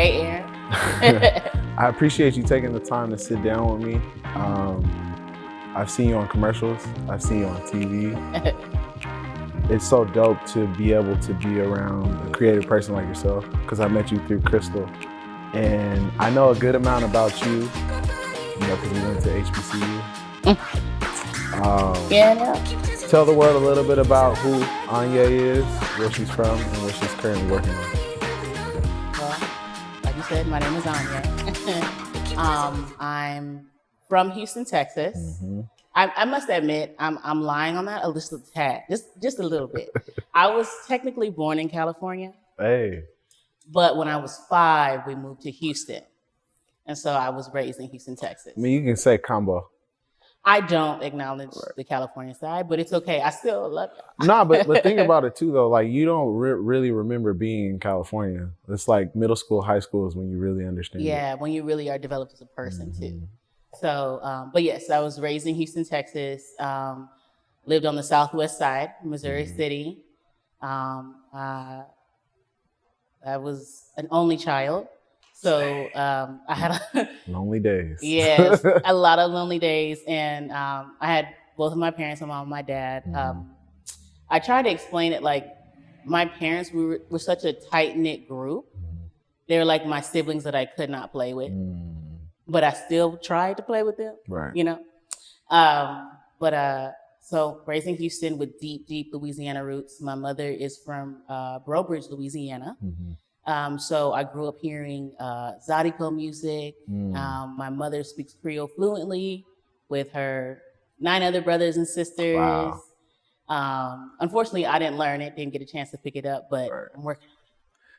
Hey, Aaron. I appreciate you taking the time to sit down with me. I've seen you on commercials. I've seen you on TV. It's so dope to be able to be around a creative person like yourself, because I met you through Crystal. And I know a good amount about you, because we went to HBCU. Tell the world a little bit about who Aigner is, where she's from, and what she's currently working on. Well, like you said, my name is Aigner. I'm from Houston, Texas. Mm-hmm. I must admit, I'm lying on that just a tad, just a little bit. I was technically born in California. Hey. But when I was 5, we moved to Houston. And so I was raised in Houston, Texas. I mean, you can say combo. I don't acknowledge the California side, but it's okay. I still love y'all. Nah, but think about it too, though. Like, you don't really remember being in California. It's like middle school, high school is when you really understand. Yeah, when you really are developed as a person too. So, but yes, I was raised in Houston, Texas. Lived on the southwest side, Missouri City. I was an only child. So I had lonely days. Yes, a lot of lonely days. And I had both of my parents, my mom and my dad. I try to explain it like my parents were such a tight-knit group. They were like my siblings that I could not play with. But I still tried to play with them, right? So raised in Houston with deep Louisiana roots. My mother is from Breaux Bridge, Louisiana. So I grew up hearing Zydeco music. My mother speaks Creole fluently with her 9 other brothers and sisters. Wow. Unfortunately, I didn't learn it, didn't get a chance to pick it up, but I'm working.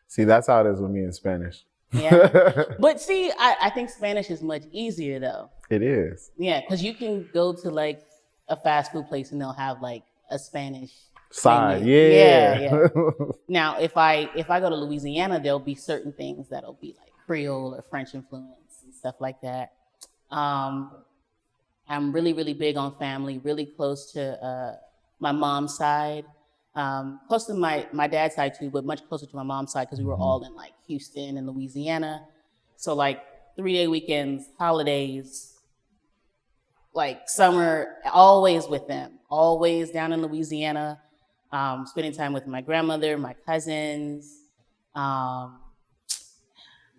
See, that's how it is with me in Spanish. Yeah, but see, I think Spanish is much easier though. It is. Yeah, because you can go to like a fast food place and they'll have like a Spanish side. menu. Yeah. Now, if I go to Louisiana, there'll be certain things that'll be like Creole or French influence and stuff like that. I'm really big on family, really close to my mom's side. Close to my dad's side too, but much closer to my mom's side because we were all in like Houston and Louisiana. So like 3-day weekends, holidays, like summer, always with them, always down in Louisiana, spending time with my grandmother, my cousins. I'm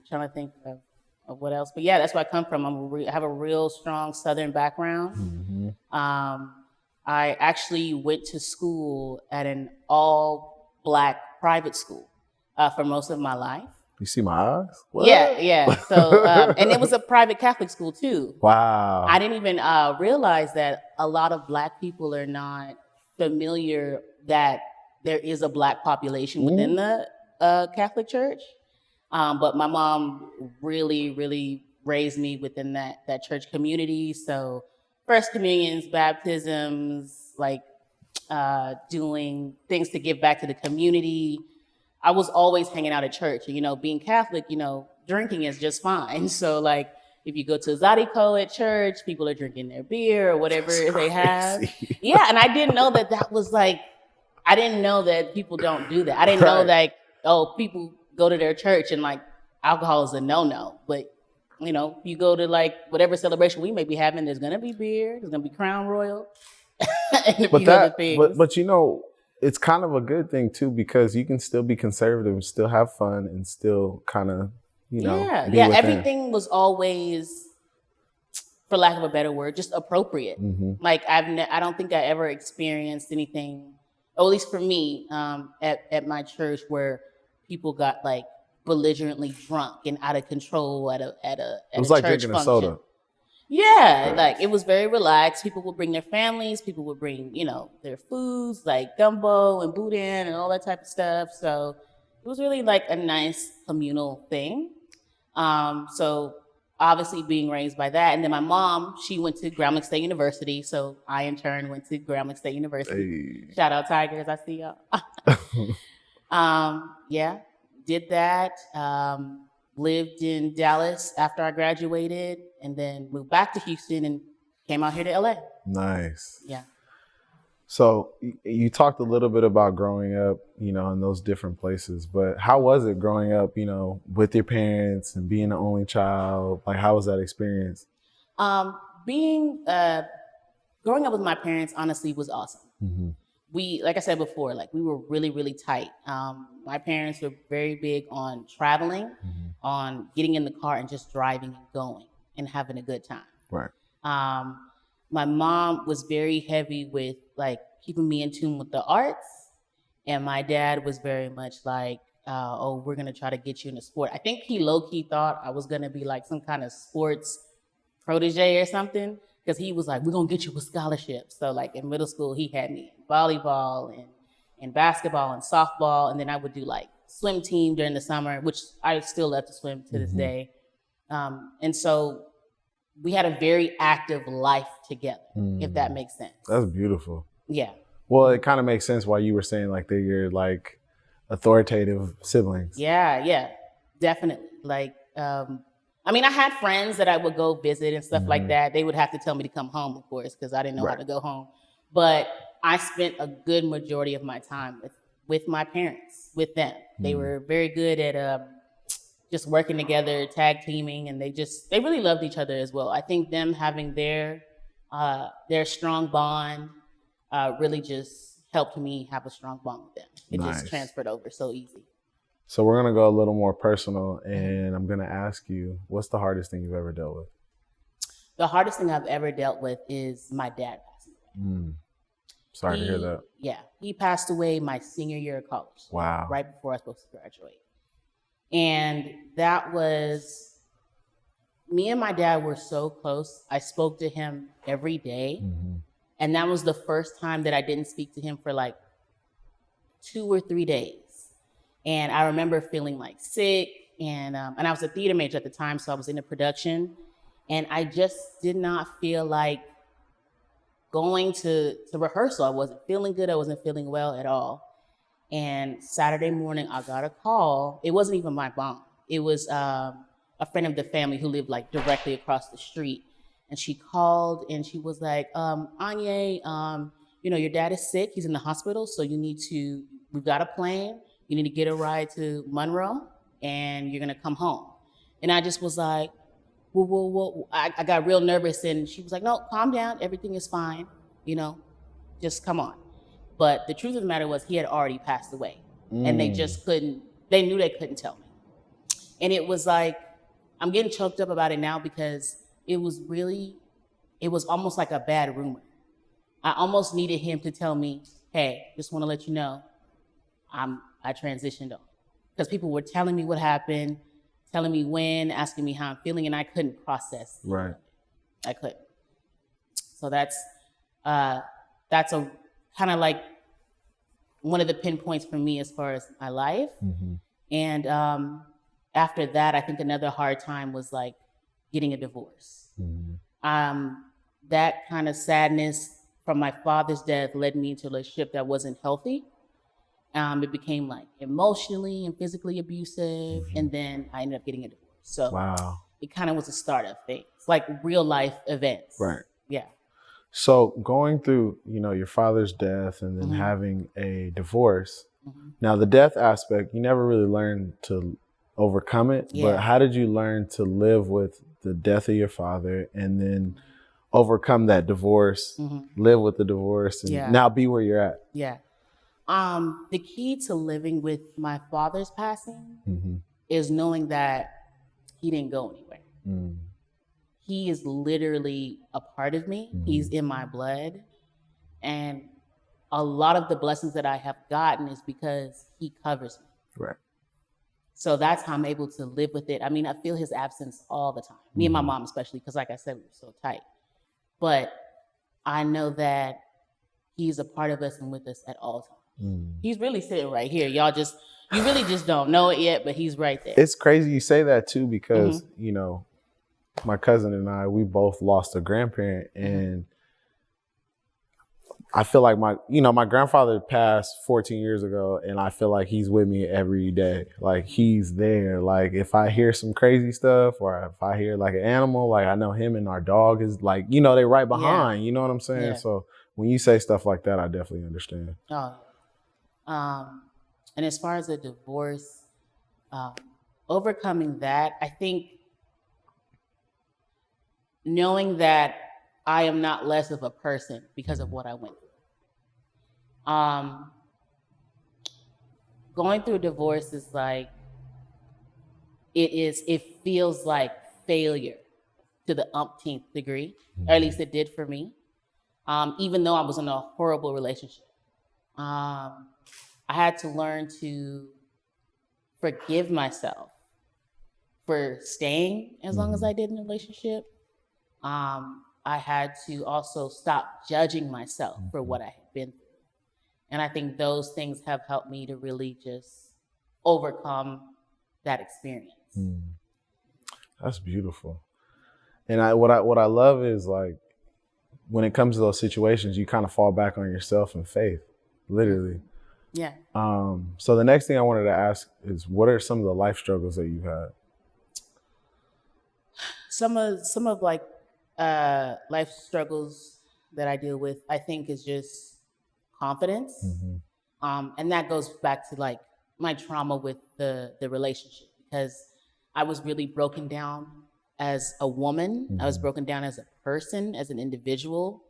trying to think of what else, but yeah, that's where I come from. I have a real strong Southern background. I actually went to school at an all-Black private school for most of my life. You see my eyes? What? Yeah. So, and it was a private Catholic school too. Wow. I didn't even realize that a lot of Black people are not familiar that there is a Black population within the Catholic Church. But my mom really raised me within that church community. So first communions, baptisms, like doing things to give back to the community. I was always hanging out at church. And, being Catholic, drinking is just fine. So like if you go to Zydeco at church, people are drinking their beer or whatever they have. Yeah, and I didn't know that was like, I didn't know that people don't do that. I didn't know like, people go to their church and like alcohol is a no-no. But you go to like whatever celebration we may be having, there's gonna be beer, there's gonna be Crown Royal, and other things. But it's kind of a good thing too, because you can still be conservative and still have fun and still kind of, everything was always, for lack of a better word, just appropriate. Like I don't think I ever experienced anything, or at least for me, at my church where people got like belligerently drunk and out of control at a it was like church drinking function. a soda. Yeah, like it was very relaxed. People would bring their families. People would bring, their foods like gumbo and boudin and all that type of stuff. So it was really like a nice communal thing. So obviously being raised by that. And then my mom, she went to Grambling State University. So I in turn went to Grambling State University. Hey. Shout out Tigers, I see y'all. Did that. Lived in Dallas after I graduated, and then moved back to Houston and came out here to LA. Nice. Yeah. So you talked a little bit about growing up, in those different places, but how was it growing up, with your parents and being the only child? Like, how was that experience? Being growing up with my parents honestly was awesome. Mm-hmm. We, like I said before, like we were really, really tight. My parents were very big on traveling, on getting in the car and just driving and going and having a good time. Right. My mom was very heavy with like keeping me in tune with the arts, and my dad was very much like, "Oh, we're gonna try to get you into sport." I think he low key thought I was gonna be like some kind of sports protege or something, because he was like, "We're gonna get you a scholarship." So like in middle school, he had me in volleyball and basketball and softball, and then I would do like swim team during the summer, which I still love to swim to this day. And so we had a very active life together, if that makes sense. That's beautiful. Yeah. Well, it kind of makes sense why you were saying like they're your like authoritative siblings. Yeah, definitely. Like, I mean, I had friends that I would go visit and stuff like that. They would have to tell me to come home, of course, because I didn't know how to go home. But I spent a good majority of my time with my parents, with them. They were very good at just working together, tag teaming, and they really loved each other as well. I think them having their strong bond really just helped me have a strong bond with them. It just transferred over so easy. So we're going to go a little more personal, and I'm going to ask you, what's the hardest thing you've ever dealt with? The hardest thing I've ever dealt with is my dad passing away. Sorry to hear that. Yeah, he passed away my senior year of college. Wow. Right before I was supposed to graduate. And that was, me and my dad were so close. I spoke to him every day. And that was the first time that I didn't speak to him for like 2 or 3 days. And I remember feeling like sick, and I was a theater major at the time, so I was in a production, and I just did not feel like going to rehearsal. I wasn't feeling good. I wasn't feeling well at all. And Saturday morning, I got a call. It wasn't even my mom. It was a friend of the family who lived like directly across the street. And she called and she was like, Aigner, your dad is sick. He's in the hospital. So we've got a plane. You need to get a ride to Monroe and you're going to come home. And I just was like, whoa. I got real nervous, and she was like, no, calm down. Everything is fine. Just come on. But the truth of the matter was he had already passed away, and they knew they couldn't tell me. And it was like, I'm getting choked up about it now because it was almost like a bad rumor. I almost needed him to tell me, hey, just want to let you know, I transitioned on. Because people were telling me what happened, telling me when, asking me how I'm feeling, and I couldn't process. Right. I couldn't. So that's a kind of like one of the pinpoints for me as far as my life. And after that, I think another hard time was like getting a divorce. That kind of sadness from my father's death led me into a relationship that wasn't healthy. It became like emotionally and physically abusive, and then I ended up getting a divorce. So wow. It kind of was the start of things, like real life events. Right. Yeah. So going through, your father's death and then having a divorce. Now the death aspect, you never really learned to overcome it, but how did you learn to live with the death of your father and then overcome that divorce, live with the divorce, and now be where you're at? Yeah. The key to living with my father's passing is knowing that he didn't go anywhere. He is literally a part of me. He's in my blood. And a lot of the blessings that I have gotten is because he covers me. Right. So that's how I'm able to live with it. I mean, I feel his absence all the time. Me and my mom especially, because like I said, we were so tight. But I know that he's a part of us and with us at all times. He's really sitting right here. You really just don't know it yet, but he's right there. It's crazy you say that too, because, my cousin and I, we both lost a grandparent, and I feel like my grandfather passed 14 years ago, and I feel like he's with me every day. Like he's there. Like if I hear some crazy stuff, or if I hear like an animal, like I know him and our dog is like, they right behind, you know what I'm saying? Yeah. So when you say stuff like that, I definitely understand. Oh, and as far as a divorce, um, overcoming that, I think knowing that I am not less of a person because of what I went through. Going through a divorce is like, it feels like failure to the umpteenth degree, or at least it did for me. Even though I was in a horrible relationship. I had to learn to forgive myself for staying as long as I did in a relationship. I had to also stop judging myself for what I had been through. And I think those things have helped me to really just overcome that experience. That's beautiful. And what I love is, like, when it comes to those situations, you kind of fall back on yourself and faith, literally. Yeah. So the next thing I wanted to ask is, what are some of the life struggles that you've had? Some of like life struggles that I deal with, I think, is just confidence. And that goes back to like my trauma with the relationship, because I was really broken down as a woman. I was broken down as a person, as an individual.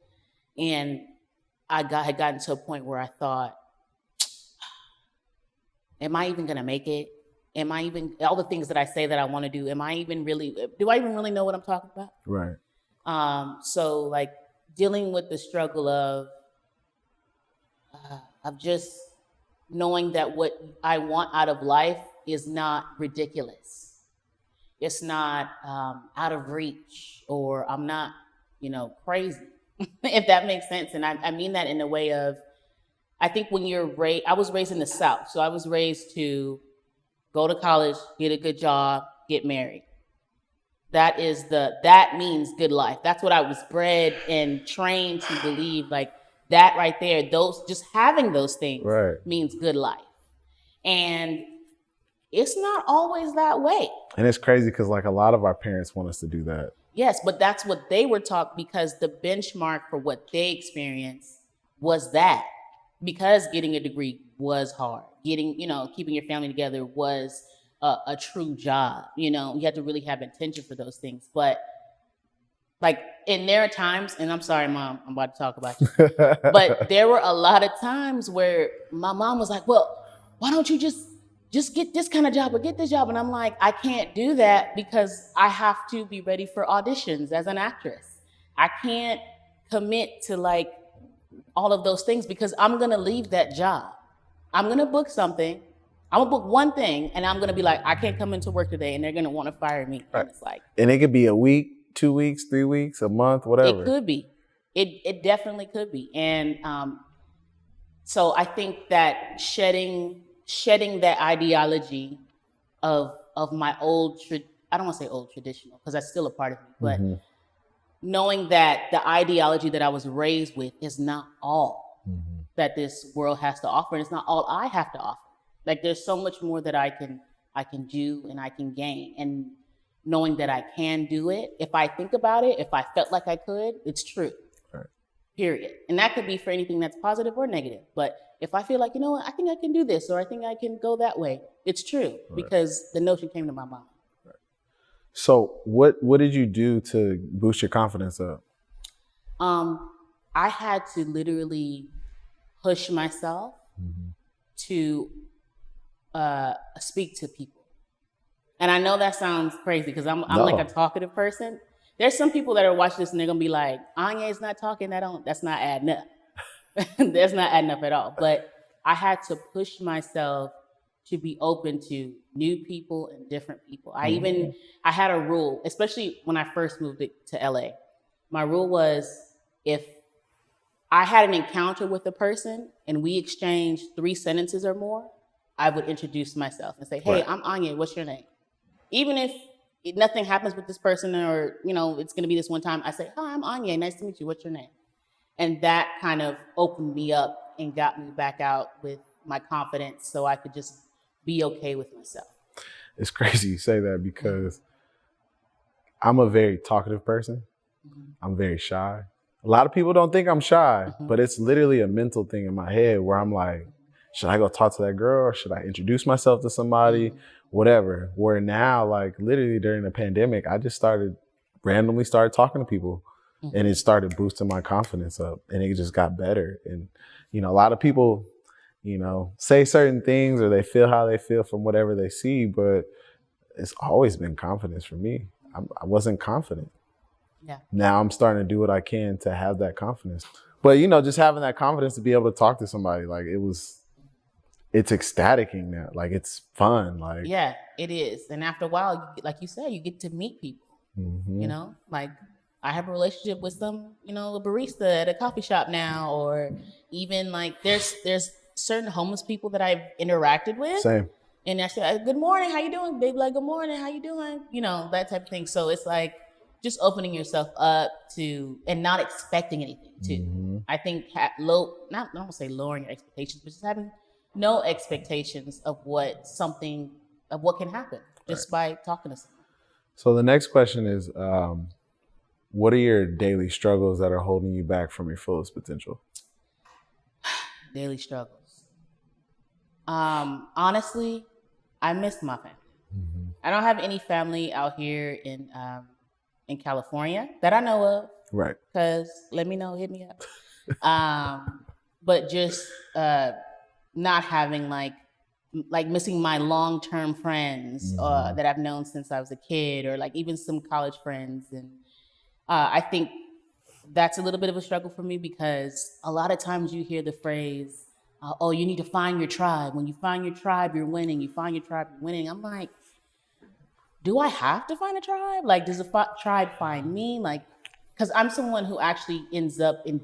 And had gotten to a point where I thought, am I even gonna make it? Am I even, all the things that I say that I want to do, do I even really know what I'm talking about? Right. So like dealing with the struggle of just knowing that what I want out of life is not ridiculous. It's not out of reach, or I'm not, crazy, if that makes sense. And I mean that in a way of, I think when I was raised in the South, so I was raised to go to college, get a good job, get married. That means good life. That's what I was bred and trained to believe. Like that right there, just having those things means good life. And it's not always that way. And it's crazy because like a lot of our parents want us to do that. Yes, but that's what they were taught, because the benchmark for what they experienced was that. Because getting a degree was hard. Keeping your family together was a true job. You had to really have intention for those things. But like, and there are times, and I'm sorry, Mom, I'm about to talk about you, but there were a lot of times where my mom was like, well, why don't you just get this kind of job or get this job? And I'm like, I can't do that because I have to be ready for auditions as an actress. I can't commit to like all of those things because I'm going to leave that job. I'm going to book something. I'm going to book one thing and I'm going to be like, I can't come into work today, and they're going to want to fire me. Right. And it's like, and it could be a week, 2 weeks, 3 weeks, a month, whatever. It could be. It definitely could be. And so I think that shedding that ideology of my old, I don't want to say old traditional, because that's still a part of me, but knowing that the ideology that I was raised with is not all that this world has to offer, and it's not all I have to offer. Like there's so much more that I can do and I can gain. And knowing that I can do it, if I think about it, if I felt like I could, it's true. Right. Period. And that could be for anything that's positive or negative. But if I feel like, I think I can do this, or I think I can go that way, it's true, because the notion came to my mind. Right. So what did you do to boost your confidence up? I had to literally push myself to speak to people. And I know that sounds crazy because I'm like a talkative person. There's some people that are watching this and they're gonna be like, Anya's not talking, that's not adding up. That's not adding up at all. But I had to push myself to be open to new people and different people. I had a rule, especially when I first moved to LA. My rule was, if I had an encounter with a person and we exchanged 3 sentences or more, I would introduce myself and say, hey, I'm Anya, what's your name? Even if nothing happens with this person, or, it's gonna be this one time, I say, hi, I'm Anya, nice to meet you, what's your name? And that kind of opened me up and got me back out with my confidence so I could just be okay with myself. It's crazy you say that because I'm a very talkative person. I'm very shy. A lot of people don't think I'm shy, Mm-hmm. but it's literally a mental thing in my head where I'm like, should I go talk to that girl or should I introduce myself to somebody? Mm-hmm. Whatever. Where now, like literally during the pandemic, I just randomly started talking to people, Mm-hmm. and it started boosting my confidence up, and it just got better. And, a lot of people, say certain things or they feel how they feel from whatever they see, but it's always been confidence for me. I wasn't confident. Yeah. Now I'm starting to do what I can to have that confidence. But, just having that confidence to be able to talk to somebody, like it's ecstaticing now. Like it's fun. Like, yeah, it is. And after a while, like you said, you get to meet people, mm-hmm. Like I have a relationship with some, a barista at a coffee shop now, or even like there's certain homeless people that I've interacted with. Same. And I say, good morning, how you doing? They be like, good morning, how you doing? That type of thing. So it's like just opening yourself up to and not expecting anything too. Mm-hmm. I think I don't want to say lowering your expectations, but just having no expectations of what can happen just by talking to someone. So the next question is, what are your daily struggles that are holding you back from your fullest potential? Daily struggles. Honestly, I miss my family. Mm-hmm. I don't have any family out here in California that I know of. Right. Because let me know, hit me up. But just not having like missing my long-term friends Mm-hmm. that I've known since I was a kid, or like even some college friends. And I think that's a little bit of a struggle for me, because a lot of times you hear the phrase, oh, you need to find your tribe. When you find your tribe, you're winning. You find your tribe, you're winning. I'm like, do I have to find a tribe? Like, does a tribe find me? Like, because I'm someone who actually ends up in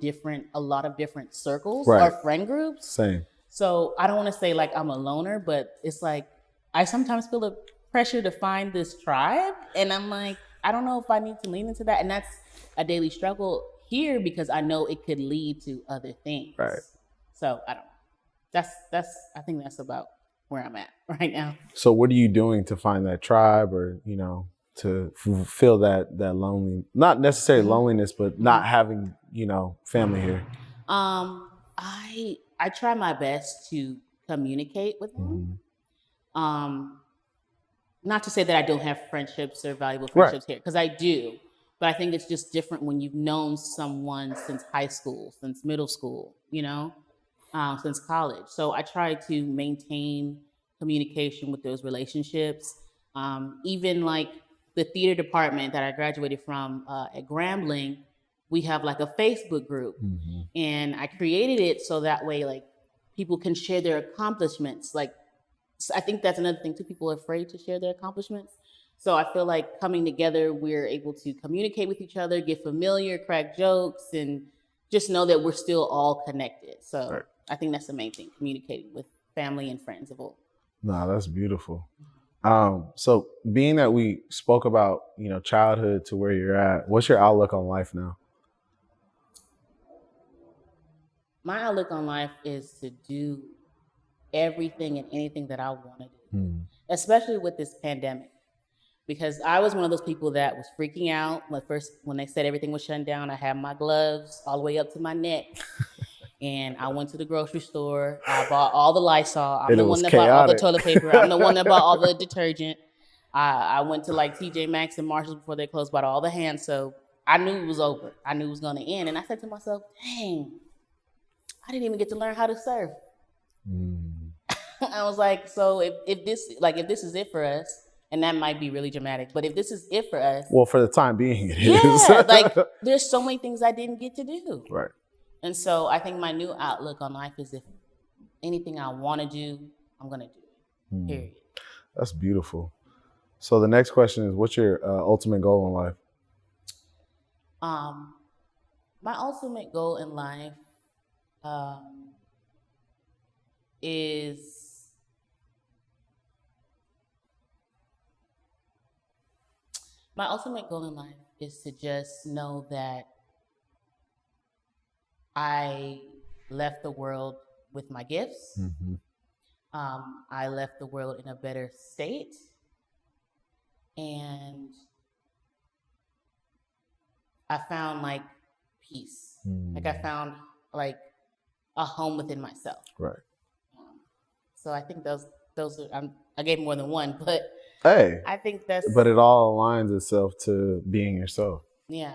a lot of different circles, right, or friend groups. Same. So I don't want to say like I'm a loner, but it's like I sometimes feel the pressure to find this tribe, and I'm like, I don't know if I need to lean into that. And that's a daily struggle here, because I know it could lead to other things. Right. So I don't know. I think that's about where I'm at right now. So what are you doing to find that tribe, or, to fulfill that lonely, not necessarily mm-hmm. loneliness, but not having, family here? I try my best to communicate with them. Mm-hmm. Not to say that I don't have friendships or valuable friendships here, because I do. But I think it's just different when you've known someone since high school, since middle school, since college. So I try to maintain communication with those relationships. Even like the theater department that I graduated from at Grambling, we have like a Facebook group. Mm-hmm. And I created it so that way, like, people can share their accomplishments. Like, so I think that's another thing too. People are afraid to share their accomplishments. So I feel like coming together, we're able to communicate with each other, get familiar, crack jokes, and just know that we're still all connected. So right. I think that's the main thing, communicating with family and friends of all. No, that's beautiful. So being that we spoke about, childhood to where you're at, what's your outlook on life now? My outlook on life is to do everything and anything that I want to do, especially with this pandemic. Because I was one of those people that was freaking out. When they said everything was shutting down, I had my gloves all the way up to my neck. And I went to the grocery store. I bought all the Lysol. I'm the one that bought all the toilet paper. I'm the one that bought all the detergent. I went to like TJ Maxx and Marshalls before they closed, bought all the hand soap. I knew it was over. I knew it was going to end. And I said to myself, dang, I didn't even get to learn how to surf. I was like, so if this is it for us, and that might be really dramatic, but if this is it for us. Well, for the time being, it is. Yeah, like there's so many things I didn't get to do. Right. And so I think my new outlook on life is, if anything I want to do, I'm going to do it, period. That's beautiful. So the next question is, what's your ultimate goal in life? My ultimate goal in life is to just know that I left the world with my gifts. Mm-hmm. I left the world in a better state. And I found like peace. Like I found like a home within myself. Right. So I think those are, I gave more than one, but Hey, I think that's, but it all aligns itself to being yourself. yeah.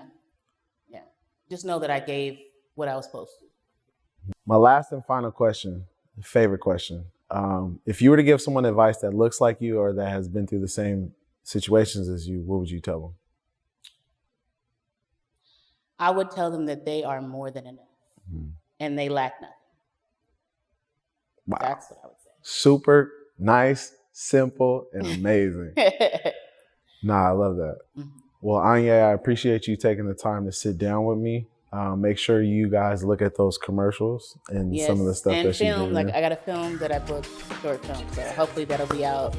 Just know that I gave what I was supposed to. My last and final question, favorite question. If you were to give someone advice that looks like you or that has been through the same situations as you, what would you tell them? I would tell them that they are more than enough and they lack nothing. Wow. That's what I would say. Super nice, simple, and amazing. Nah, I love that. Well, Aigner, I appreciate you taking the time to sit down with me. Make sure you guys look at those commercials and some of the stuff and that she film, did. like I got a film that I booked, short film, so hopefully that'll be out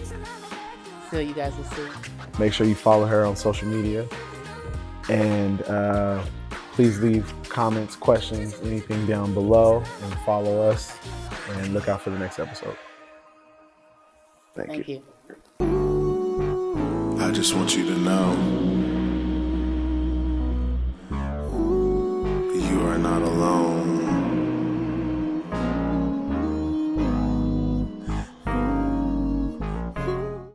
so you guys will see. Make sure you follow her on social media. And please leave comments, questions, anything down below, and follow us and look out for the next episode. Thank you. I just want you to know you are not alone.